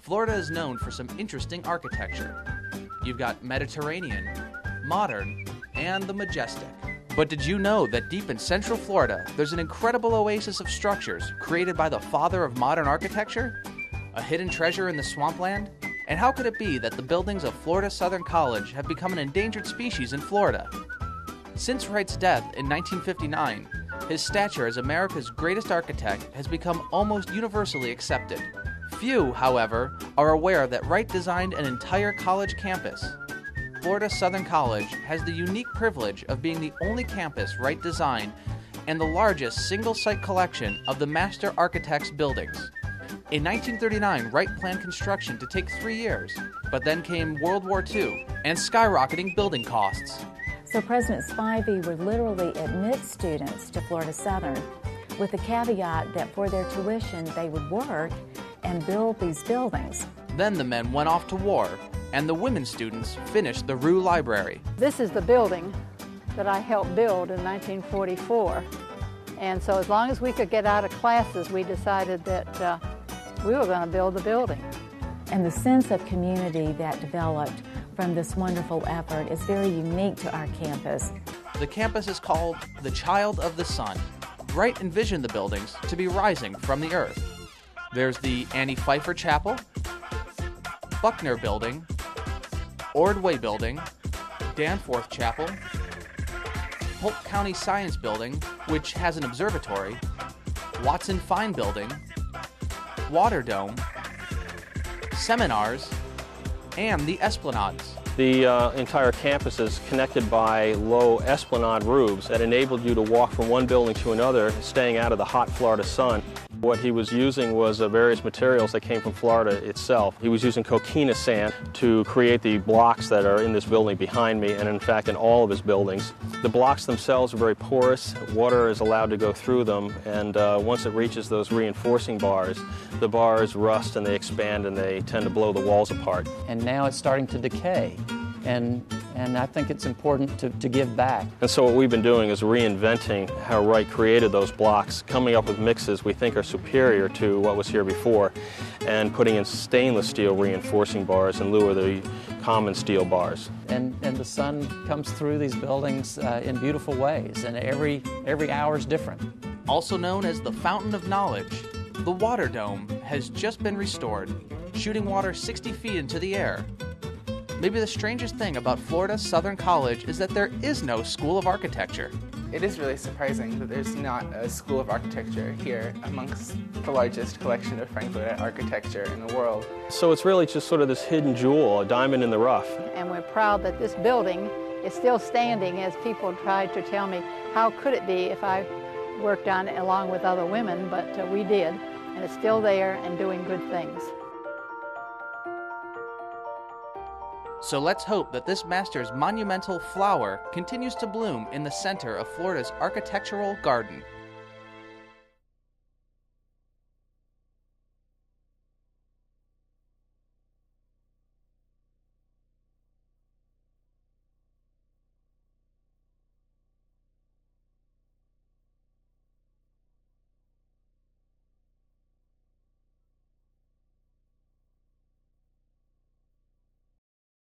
Florida is known for some interesting architecture. You've got Mediterranean, modern, and the majestic. But did you know that deep in central Florida, there's an incredible oasis of structures created by the father of modern architecture? A hidden treasure in the swampland? And how could it be that the buildings of Florida Southern College have become an endangered species in Florida? Since Wright's death in 1959, his stature as America's greatest architect has become almost universally accepted. Few, however, are aware that Wright designed an entire college campus. Florida Southern College has the unique privilege of being the only campus Wright designed and the largest single-site collection of the master architect's buildings. In 1939, Wright planned construction to take 3 years, but then came World War II and skyrocketing building costs. So President Spivey would literally admit students to Florida Southern with the caveat that for their tuition they would work and build these buildings. Then the men went off to war, and the women students finished the Rue Library. This is the building that I helped build in 1944. And so as long as we could get out of classes, we decided that we were going to build the building. And the sense of community that developed from this wonderful effort is very unique to our campus. The campus is called the Child of the Sun. Wright envisioned the buildings to be rising from the earth. There's the Annie Pfeiffer Chapel, Buckner Building, Ordway Building, Danforth Chapel, Polk County Science Building, which has an observatory, Watson Fine Building, Water Dome, seminars, and the Esplanades. The entire campus is connected by low esplanade roofs that enabled you to walk from one building to another, staying out of the hot Florida sun. What he was using was various materials that came from Florida itself. He was using coquina sand to create the blocks that are in this building behind me, and in fact in all of his buildings. The blocks themselves are very porous. Water is allowed to go through them, and once it reaches those reinforcing bars, the bars rust and they expand and they tend to blow the walls apart. And now it's starting to decay. And I think it's important to give back. And so what we've been doing is reinventing how Wright created those blocks, coming up with mixes we think are superior to what was here before, and putting in stainless steel reinforcing bars in lieu of the common steel bars. And the sun comes through these buildings in beautiful ways, and every hour is different. Also known as the Fountain of Knowledge, the Water Dome has just been restored, shooting water 60 feet into the air. Maybe the strangest thing about Florida Southern College is that there is no School of Architecture. It is really surprising that there's not a School of Architecture here amongst the largest collection of Frank-Lloyd architecture in the world. So it's really just sort of this hidden jewel, a diamond in the rough. And we're proud that this building is still standing, as people tried to tell me, how could it be if I worked on it along with other women, but we did, and it's still there and doing good things. So let's hope that this master's monumental flower continues to bloom in the center of Florida's architectural garden.